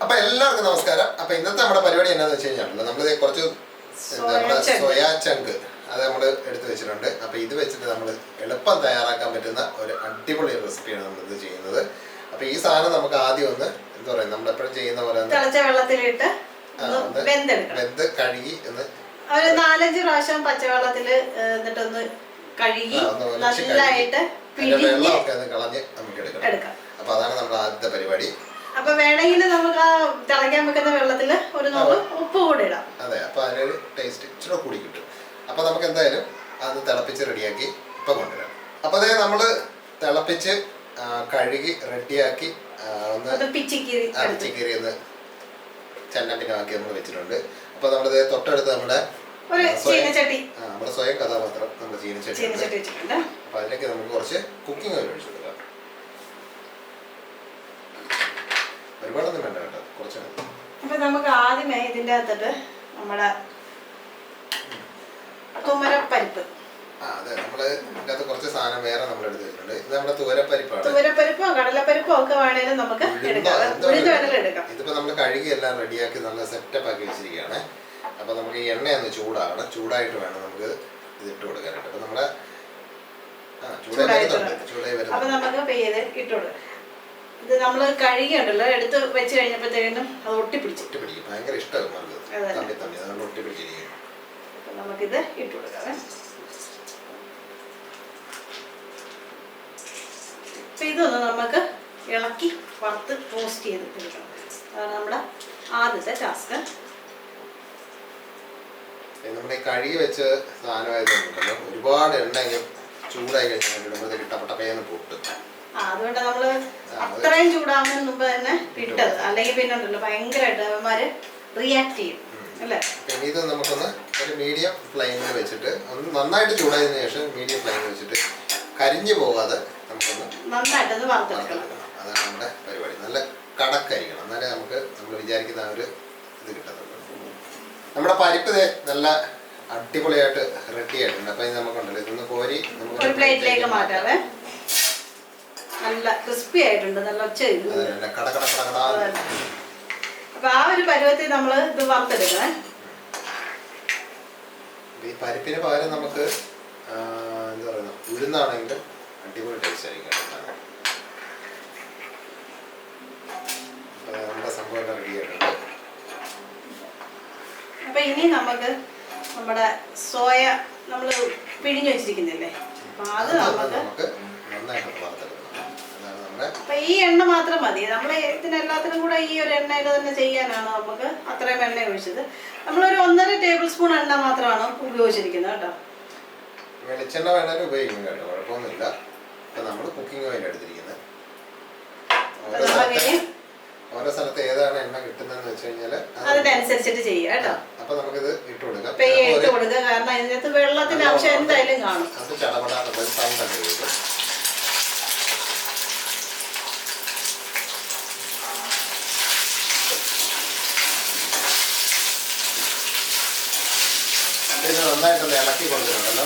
അപ്പൊ എല്ലാവർക്കും നമസ്കാരം. അപ്പൊ ഇന്നത്തെ നമ്മുടെ പരിപാടി എന്താണെന്ന് വെച്ച് കഴിഞ്ഞാൽ നമ്മൾ കുറച്ച് സോയാ ചങ്ക് അത് നമ്മൾ എടുത്തു വെച്ചിട്ടുണ്ട്. അപ്പൊ ഇത് വെച്ചിട്ട് നമ്മൾ എളുപ്പം തയ്യാറാക്കാൻ പറ്റുന്ന ഒരു അടിപൊളി റെസിപ്പിയാണ് നമ്മൾ ഇത് ചെയ്യുന്നത്. അപ്പൊ ഈ സാധനം നമുക്ക് ആദ്യം ഒന്ന് എന്താ പറയാ നമ്മൾ എപ്പോഴും ചെയ്യുന്ന പോലെ വെള്ളത്തിലിട്ട് വെന്ത് കഴുകി ഒന്ന് ഒരു 4-5 പ്രാവശ്യം പച്ചവെള്ളത്തില് എന്നിട്ടൊന്ന് കഴുകി നല്ലതായിട്ട് വെള്ളമൊക്കെ ഒന്ന് കളഞ്ഞ് നമുക്ക് എടുക്കാം. അപ്പൊ അതാണ് നമ്മുടെ ആദ്യത്തെ പരിപാടി. അപ്പൊ വേണമെങ്കിൽ നമുക്ക് ആ തിളയ്ക്കാൻ വെക്കുന്ന വെള്ളത്തിൽ ഒരു നോക്ക് ഉപ്പ് കൂടെ ഇടാം. അതെ, അപ്പൊ അതിനൊരു ടേസ്റ്റ് ഇച്ചിരി കൂടി കിട്ടും. അപ്പൊ നമുക്ക് എന്തായാലും അത് തിളപ്പിച്ച് റെഡിയാക്കി ഇപ്പൊ കൊണ്ടുവരാം. അപ്പൊ അതേ നമ്മള് തിളപ്പിച്ച് കഴുകി റെഡിയാക്കി ഒന്ന് പിച്ചിക്കീരി ഒന്ന് ചന്നപ്പിനാക്കി നമ്മൾ വെച്ചിട്ടുണ്ട്. അപ്പൊ നമ്മളിത് തൊട്ടടുത്ത് നമ്മുടെ നമ്മുടെ സ്വയം കഥാപാത്രം നമ്മൾ ചീനച്ചട്ടി വെച്ചിട്ടുണ്ട്. അപ്പൊ അതിലേക്ക് നമുക്ക് കുറച്ച് കുക്കിംഗ് ഓയിൽ ഒഴിച്ചു കൊടുക്കാം. ഒരുപാടൊന്നും വേണ്ട കേട്ടോ, കുറച്ച്. അപ്പൊ നമുക്ക് ആദ്യമേ ഇതിന്റെ അകത്തിട്ട് നമ്മുടെ തുവരപ്പരിപ്പ് അതെ, നമ്മള് ഇതിനകത്ത് കുറച്ച് സാധനം വേറെ നമ്മൾ എടുത്ത് വെച്ചിട്ടുണ്ട്. ഇത് നമ്മുടെ തുവരപ്പരിപ്പാണ്. തുവരപ്പരിപ്പോ കടലപ്പരിപ്പോ ഒക്കെ വേണേലും നമുക്ക് എടുക്കാം. ഇതിപ്പോ നമ്മൾ കഴുകി എല്ലാം റെഡിയാക്കി നല്ല സെറ്റപ്പ് ആക്കി വെച്ചിരിക്കുകയാണ്. അപ്പൊ നമുക്ക് ഈ എണ്ണയൊന്ന് ചൂടായിട്ട് വേണം നമുക്ക് ഇത് ഇട്ട് കൊടുക്കാനായിട്ട്. അപ്പൊ നമ്മുടെ ചൂടായി വരുന്നുണ്ട്. അപ്പൊ നമുക്ക് ഇട്ട് കൊടുക്കാം. ഇത് നമ്മള് കഴുകിയുണ്ടല്ലോ, എടുത്ത് വെച്ച് കഴിഞ്ഞപ്പോഴത്തേനും അത് ഒട്ടിപ്പിടിക്കും. ഭയങ്കര ഇഷ്ടമാണ് ഒട്ടിപ്പിടിച്ചിരിക്കും. അപ്പൊ നമുക്കിത് ഇട്ട് കൊടുക്കാം. ഇതൊന്ന് നമുക്ക് ഇളക്കി വറുത്ത് റോസ്റ്റ് ചെയ്ത് എടുക്കണം. അതാണ് നമ്മുടെ ആദ്യത്തെ ടാസ്ക്. നമ്മുടെ കഴുകി വെച്ച സാധനമായതുണ്ടല്ലോ, ഒരുപാട് എണ്ണയും ചൂടായി കഴിഞ്ഞാൽ ഇട്ടപ്പട്ടപ്പേന്ന് പൊട്ടും. അതുകൊണ്ട് നമ്മള് അത്രയും ചൂടാവുന്നതിന് മുമ്പ് തന്നെ ഇട്ടത്, അല്ലെങ്കിൽ പിന്നെ ഉണ്ടല്ലോ ഭയങ്കരമായിട്ട് അവന്മാര് റിയാക്ട് ചെയ്യും അല്ലേ. പിന്നെ ഇത് നമുക്കൊന്ന് ഒരു മീഡിയം ഫ്ലെയിമിൽ വെച്ചിട്ട് ഒന്ന് നന്നായിട്ട് ചൂടായതിനു ശേഷം മീഡിയം ഫ്ലെയിമിൽ വെച്ചിട്ട് കരിഞ്ഞു പോകാതെ നമുക്കൊന്ന് നന്നായിട്ടൊന്ന് വറുത്തെടുക്കണം. അതാണ് നമ്മുടെ പരിപാടി. നല്ല കടക്കരിക്കണം, എന്നാലേ നമുക്ക് നമ്മൾ വിചാരിക്കുന്ന ആ ഒരു ഇത് കിട്ടുന്നുള്ളൂ. നമ്മുടെ പരിപ്പ് നല്ല അടിപൊളിയായിട്ട് റെഡി ആയിട്ടുണ്ട്. അപ്പൊ ഇത് നമുക്കുണ്ടല്ലോ ഇതൊന്ന് കോരി ഒരു പ്ലേറ്റിലേക്ക് മാറ്റാവേ. നല്ല ക്രിസ്പി ആയിട്ടുണ്ട്, നല്ല ഒച്ച. അപ്പൊ ആ ഒരു പരുവത്തിൽ നമ്മൾ ഇത് വറുത്തെടുക്കണേ. ഈ പരിപ്പിന് പകരം നമുക്ക് എന്താ പറയുക, ഉഴുന്നാണെങ്കിൽ അടിപൊളി ടേസ്റ്റ് ആയിരിക്കും. നമ്മുടെ സംഭവം റെഡി ആയിട്ടുണ്ട്. അപ്പൊ ഇനി നമുക്ക് നമ്മുടെ സോയ നമ്മൾ പിഴിഞ്ഞു വെച്ചിരിക്കുന്നില്ലേ, അപ്പൊ അത് നമുക്ക് നന്നായിട്ട് വറുത്തെടുക്കണം. അപ്പൊ ഈ എണ്ണ മാത്രം മതി. നമ്മൾ ഇതിനെല്ലാത്തിനും കൂടെ ഈ ഒരു എണ്ണയിൽ തന്നെ ചെയ്യാനാണ് നമുക്ക് അത്രയും എണ്ണ ഒഴിച്ചത്. നമ്മളൊരു 1.5 ടേബിൾ സ്പൂൺ എണ്ണ മാത്രമാണ് ഉപയോഗിച്ചിരിക്കുന്നത് കേട്ടോ. വെളിച്ചെണ്ണ വേണമെങ്കിൽ ഉപയോഗിക്കും കേട്ടോ, കുഴപ്പമൊന്നുമില്ല. ഇപ്പൊ നമ്മൾ കുക്കിംഗ് ഓയിൽ എടുത്തിരിക്കുന്നത്. ഓരോ സ്ഥലത്ത് ഏതാണ് എണ്ണ കിട്ടുന്നതെന്ന് വെച്ച് കഴിഞ്ഞാൽ അതിനനുസരിച്ചിട്ട് ചെയ്യാം കേട്ടോ. അപ്പൊ നമുക്കിത് ഇട്ട് കൊടുക്കാം. കാരണം ഇതിനകത്ത് വെള്ളത്തിന്റെ അംശം എന്തായാലും കാണും. അത് ചടപടാനുള്ള സൗണ്ട് ഒക്കെ കേൾക്കും. പിന്നെ നന്നായിട്ടൊന്ന് ഇളക്കി കൊണ്ടുവരണമല്ലോ.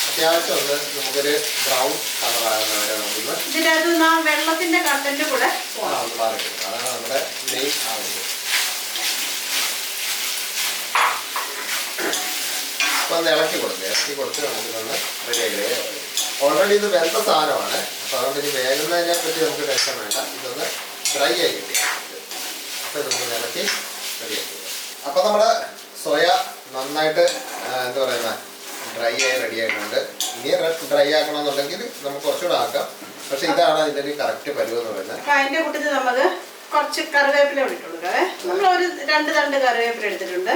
അത്യാവശ്യം ഒന്ന് നമുക്കൊരു ബ്രൗൺ കളറാകുന്ന വരെ നമുക്കൊന്ന് ഇതിനകത്ത് വെള്ളത്തിന്റെ കണ്ടന്റ് കൂടെ ഒന്ന് മാറിക്കും. അതാണ് നമ്മുടെ മെയിൻ ആവശ്യം. അപ്പൊ ഒന്ന് ഇളക്കി കൊടുത്ത് നമുക്കിതൊന്ന് റെഡിയാക്കി. ഓൾറെഡി ഇത് വെന്ത സാധനമാണ്. അപ്പൊ അതുകൊണ്ട് ഇനി വേഗുന്നതിനെ പറ്റി നമുക്ക് ടെൻഷൻ വേണ്ട. ഇതൊന്ന് ഡ്രൈ ആയി കിട്ടി. അപ്പൊ ഇതൊന്ന് ഇളക്കി റെഡിയാക്കി. അപ്പൊ നമ്മുടെ സോയ നന്നായിട്ട് എന്താ പറയുന്ന ഡ്രൈ ആയി റെഡി ആയിട്ടുണ്ട്. ഇനി ഡ്രൈ ആക്കണമെന്നുണ്ടെങ്കിൽ നമുക്ക് കുറച്ചുകൂടെ ആക്കാം. പക്ഷെ ഇതാണ് അതിൻ്റെ ഒരു കറക്റ്റ് പരുവം എന്ന് പറയുന്നത്. അതിന്റെ കൂട്ടത്തിൽ നമുക്ക് കുറച്ച് കറിവേപ്പില ഇട്ട് കൊടുക്കാം. നമ്മൾ ഒരു 2 തണ്ട് കറിവേപ്പില എടുത്തിട്ടുണ്ട്.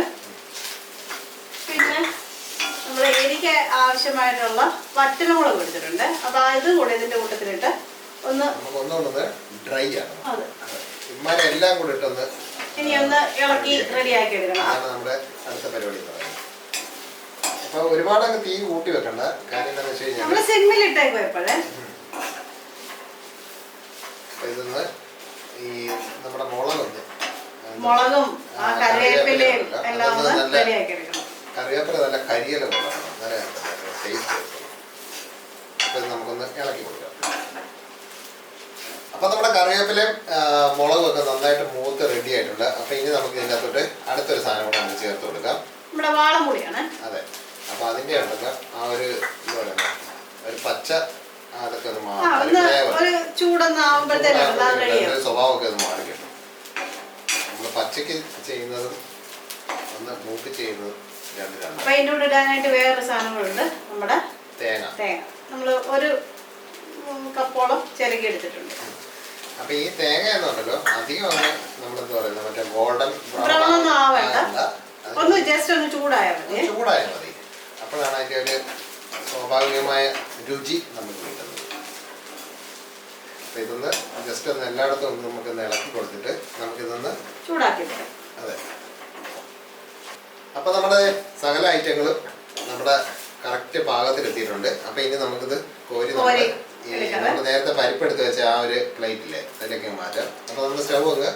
പിന്നെ നമ്മൾ എനിക്ക് ആവശ്യമായിട്ടുള്ള വറ്റൽമുളക് എടുത്തിട്ടുണ്ട്. അപ്പൊ ഇതും കൂടെ ഇതിന്റെ കൂട്ടത്തിലിട്ട് ഒന്നുകൊണ്ടൊന്ന് ഡ്രൈ ആണ്. ഇമാരെല്ലാം കൂടെ ഇട്ടൊന്ന് ഇനി ഒന്ന് ഇളക്കി റെഡിയാക്കി എടുക്കണം. അതാണ് നമ്മുടെ അടുത്ത പരിപാടി എന്ന് പറയുന്നത്. അപ്പൊ ഒരുപാടങ്ങ് തീ കൂട്ടി വെക്കണ്ട. കാര്യം എന്താണെന്ന് വെച്ച് കഴിഞ്ഞാൽ നമ്മള് സിമ്മിലിട്ടേക്കോ എപ്പോഴേ. ഇതൊന്ന് ഈ നമ്മുടെ മുളകും കറിവേപ്പിലയും എല്ലാം ഒന്ന് റെഡിയാക്കി എടുക്കണം. കറിവേപ്പില നല്ല കരിയില കൊള്ളണം, നല്ല ടേസ്റ്റ്. അപ്പൊ ഇത് നമുക്കൊന്ന് ഇളക്കി കൊടുക്കാം. അപ്പൊ അപ്പൊ നമ്മുടെ കറിവേപ്പിലയും മുളകും ഒക്കെ നന്നായിട്ട് മൂത്ത് റെഡി ആയിട്ടുണ്ട്. അപ്പൊ ഇനി നമുക്ക് ഇതിൻ്റെ അകത്തോട്ട് അടുത്തൊരു സാധനം കൂടെ നമുക്ക് ചേർത്ത് കൊടുക്കാം. നമ്മുടെ വാളംപുളിയാണ്. അതെ. അപ്പൊ അതിന്റെ ഉണ്ടല്ലോ ആ ഒരു എന്താ പറയുക, ഒരു പച്ച അതൊക്കെ ഒന്ന് ഒരു ചൂടൊന്ന് ആവുമ്പോഴത്തേക്കും സ്വഭാവമൊക്കെ ഒന്ന് മാറി കിട്ടും. നമ്മൾ പച്ചക്ക് ചെയ്യുന്നതും ഒന്ന് മൂക്ക് ചെയ്യുന്നതും രണ്ട്. അപ്പൊ അതിൻ്റെ കൂടെ ഇടാനായിട്ട് വേറൊരു സാധനങ്ങളുണ്ട്. നമ്മുടെ തേങ്ങ നമ്മൾ ഒരു കപ്പോളം ചിരകി എടുത്തിട്ടുണ്ട്. അപ്പൊ ഈ തേങ്ങ എന്നുണ്ടല്ലോ അധികം ഒന്ന് നമ്മളെന്താ പറയുന്നത് മറ്റേ ഗോൾഡൻ ബ്രൗൺ ഒന്നും ആവേണ്ട, ഒന്ന് ജസ്റ്റ് ഒന്ന് ചൂടായാൽ മതി. അപ്പോഴാണ് അതിന്റെ ഒരു സ്വാഭാവികമായ രുചി നമുക്ക് കിട്ടുന്നത്. അപ്പൊ ഇതൊന്ന് ജസ്റ്റ് ഒന്ന് എല്ലായിടത്തും ഒന്ന് നമുക്കൊന്ന് ഇളക്കി കൊടുത്തിട്ട് നമുക്കിതൊന്ന് ചൂടാക്കി എടുക്കാം. അതെ. അപ്പൊ നമ്മുടെ സകല ഐറ്റങ്ങളും നമ്മുടെ കറക്റ്റ് പാകത്തിലെത്തിയിട്ടുണ്ട്. അപ്പൊ ഇനി നമുക്കിത് കോരി നമ്മൾ നേരത്തെ പരിപ്പെടുത്ത് വെച്ച ആ ഒരു പ്ലേറ്റില്ലേ അതിലേക്ക് മാറ്റാം. അപ്പൊ നമ്മൾ സ്റ്റവ് ഒന്ന്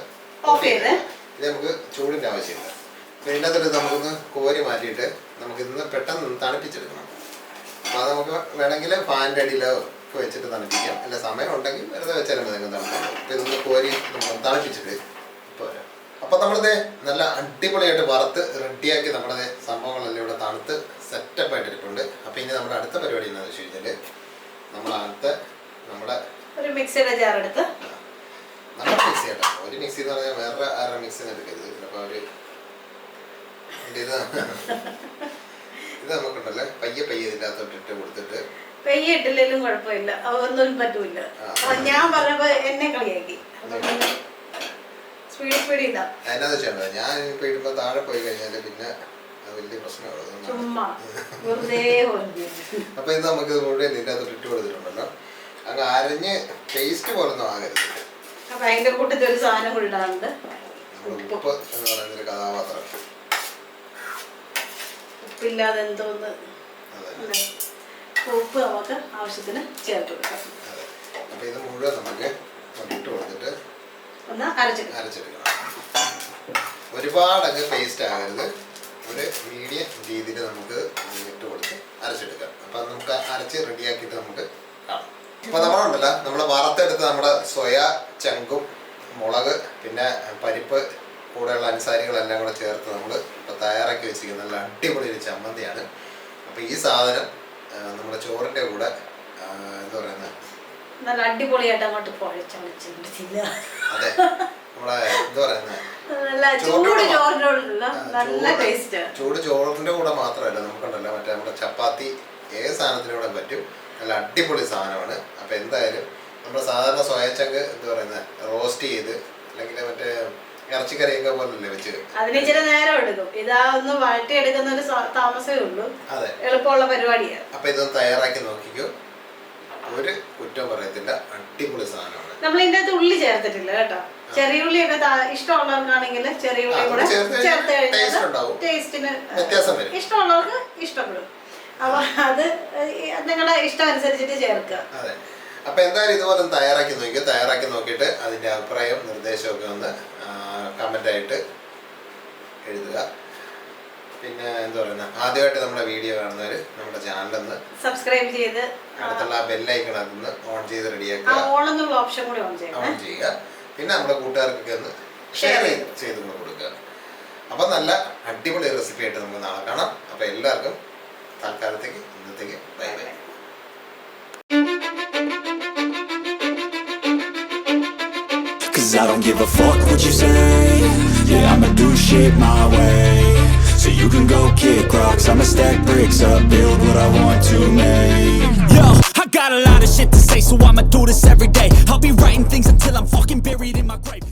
ഓഫ് ചെയ്ത് ഇത് നമുക്ക് ചൂടിന്റെ ആവശ്യമില്ല. അപ്പൊ ഇതിനകത്തോട്ട് നമുക്കൊന്ന് കോരി മാറ്റിയിട്ട് നമുക്കിതൊന്ന് പെട്ടെന്ന് തണുപ്പിച്ചെടുക്കണം. അപ്പൊ അത് നമുക്ക് വേണമെങ്കിൽ ഫാനിന്റെ അടിയിലോ ഒക്കെ വെച്ചിട്ട് തണുപ്പിക്കാം. അല്ല സമയം ഉണ്ടെങ്കിൽ വെറുതെ വെച്ചാലും നിങ്ങൾക്ക് തണുപ്പിക്കാം. അപ്പൊ ഇതൊന്ന് കോരി തണുപ്പിച്ചിട്ട് ഇപ്പൊ വരാം. അപ്പൊ നമ്മളിത് നല്ല അടിപൊളിയായിട്ട് വറുത്ത് റെഡിയാക്കി നമ്മുടെ സംഭവങ്ങളെല്ലാം ഇവിടെ തണുത്ത് സെറ്റപ്പ് ആയിട്ടിരിപ്പുണ്ട്. അപ്പൊ ഇനി നമ്മുടെ അടുത്ത പരിപാടി എന്താണെന്ന് വെച്ച് കഴിഞ്ഞാല് നമ്മളടുത്ത് നമ്മുടെ ഒരു മിക്സിയുടെ ജാർ എടുത്ത് നമ്മുടെ മിക്സി കേട്ടോ. ഒരു മിക്സി എന്ന് പറഞ്ഞാൽ വേറെ ആരുടെ മിക്സി എടുക്കരുത്. ചിലപ്പോൾ ഒരു ഇത് നമുക്കുണ്ടല്ലേ പയ്യെ ഇതിൻ്റെ അകത്തോട്ട് ഇട്ട് കൊടുത്തിട്ട് പെയ്യെ ഇട്ടില്ലെങ്കിലും കുഴപ്പമില്ല, ഒന്നും പറ്റൂല. ഞാൻ പറഞ്ഞപ്പോ എന്നെ കളിയാക്കി സ്പീഡ് ഇതാ. അതിനാന്ന് വെച്ചാൽ ഞാൻ ഇപ്പൊ ഇടുമ്പോ താഴെ പോയി കഴിഞ്ഞാല് പിന്നെ വലിയ പ്രശ്നമാണ്. അപ്പൊ ഇത് നമുക്ക് മുഴുവൻ ഇതിൻ്റെ അകത്തോട്ട് ഇട്ട് കൊടുത്തിട്ടുണ്ടല്ലോ. അങ്ങ് അരഞ്ഞ് പേസ്റ്റ് പോലൊന്നും ആകരുത്. അപ്പൊ അതിന്റെ കൂട്ടത്തിൽ ഒരു സാധനം കൂടി ഇടാറുണ്ട്, ഉപ്പ് എന്ന് പറയുന്നൊരു കഥാപാത്രം. ഉപ്പില്ലാതെ എന്തോന്ന് ഉപ്പ് നമുക്ക് ആവശ്യത്തിന് ചേർത്ത് കൊടുക്കാം. അപ്പൊ ഇത് മുഴുവൻ നമുക്ക് ഇട്ട് കൊടുത്തിട്ട് ഒന്ന് അരച്ചെടുക്കണം. ഒരുപാട് അങ്ങ് പേസ്റ്റ് ആകരുത്, ഒരു മീഡിയം രീതിയിൽ നമുക്ക് ഇട്ട് കൊടുത്ത് അരച്ചെടുക്കാം. അപ്പൊ നമുക്ക് അരച്ച് റെഡിയാക്കിയിട്ട് നമുക്ക് കാണാം. അപ്പൊ നമ്മളുണ്ടല്ലോ നമ്മൾ വറുത്തെടുത്ത് നമ്മുടെ സോയ ചങ്കും മുളക് പിന്നെ പരിപ്പ് കൂടെയുള്ള അനുസാരികളെല്ലാം കൂടെ ചേർത്ത് നമ്മൾ ഇപ്പൊ തയ്യാറാക്കി വെച്ചിരിക്കുന്ന നല്ല അടിപൊളി ഒരു ചമ്മന്തിയാണ്. അപ്പൊ ഈ സാധനം നമ്മുടെ ചോറിന്റെ കൂടെ എന്താ പറയുന്നത് നല്ല അടിപൊളിയായിട്ട് അങ്ങോട്ട് അതെ നമ്മളെ എന്താ പറയുന്നത് ചൂട് ചോറിന്റെ കൂടെ മാത്രമല്ല നമുക്കുണ്ടല്ലോ മറ്റേ നമ്മുടെ ചപ്പാത്തി ഏത് സാധനത്തിൻ്റെ കൂടെ പറ്റും. നല്ല അടിപൊളി സാധനമാണ്. അപ്പൊ എന്തായാലും നമ്മുടെ സാധാരണ സോയച്ചങ്ക് എന്താ പറയുന്നത് റോസ്റ്റ് ചെയ്ത് അല്ലെങ്കിൽ മറ്റേ ഇറച്ചിക്കറിയൊക്കെ പോലല്ലേ വെച്ച് അതിന് ഇച്ചിരി നേരം എടുക്കും. ഇതാ ഒന്ന് വഴറ്റി എടുക്കുന്ന ഒരു താമസമേ ഉള്ളൂ. അതെ, എളുപ്പമുള്ള പരിപാടിയാണ്. അപ്പൊ ഇതൊന്ന് തയ്യാറാക്കി നോക്കിക്കോ, ഒരു കുറ്റം പറയത്തില്ല, അടിപൊളി സാധനമാണ്. നമ്മൾ ഇതിന്റെ അകത്ത് ഉള്ളി ചേർത്തിട്ടില്ല കേട്ടോ. ചെറിയ ഉള്ളിയൊക്കെ ഇഷ്ടമുള്ളവർക്കാണെങ്കിൽ ചെറിയ ഉള്ളി കൂടെ ചേർത്ത് കഴിഞ്ഞാൽ ടേസ്റ്റിന് വ്യത്യാസം വരും. ഇഷ്ടമുള്ളവർക്ക് ഇഷ്ടപ്പെടും. അപ്പൊ അത് നിങ്ങളുടെ ഇഷ്ടം അനുസരിച്ചിട്ട് ചേർക്കുക. അതെ. അപ്പൊ എന്തായാലും ഇതുപോലെ തയ്യാറാക്കി നോക്കിയോ. തയ്യാറാക്കി നോക്കിയിട്ട് അതിന്റെ അഭിപ്രായം നിർദ്ദേശമൊക്കെ ഒന്ന് കമന്റ് ആയിട്ട് എഴുതുക. പിന്നെ എന്താ പറയുക, ആദ്യമായിട്ട് നമ്മുടെ വീഡിയോ കാണുന്നവർ നമ്മുടെ ചാനലൊന്ന് സബ്സ്ക്രൈബ് ചെയ്ത് അടുത്തുള്ള ആ ബെല്ലൈക്കൺ അതൊന്ന് ഓൺ ചെയ്ത് റെഡിയാക്കുക. ഓപ്ഷൻ കൂടി ഓൺ ചെയ്യുക. പിന്നെ നമ്മുടെ കൂട്ടുകാർക്കൊക്കെ ഒന്ന് ഷെയർ ചെയ്ത് കൊടുക്കുക. അപ്പൊ നല്ല അടിപൊളി റെസിപ്പി ആയിട്ട് നമുക്ക് നാളെ കാണാം. അപ്പൊ എല്ലാവർക്കും തൽക്കാലത്തേക്ക് ഇന്നത്തേക്ക് bye bye. Cause I don't give a fuck what you say. Yeah, I'ma do shit my way. So you can go kick rocks, I'ma stack bricks up, build what I want to make. Yo, I got a lot of shit to say, so I'ma do this every day. I'll be writing things until I'm fucking buried in my grave.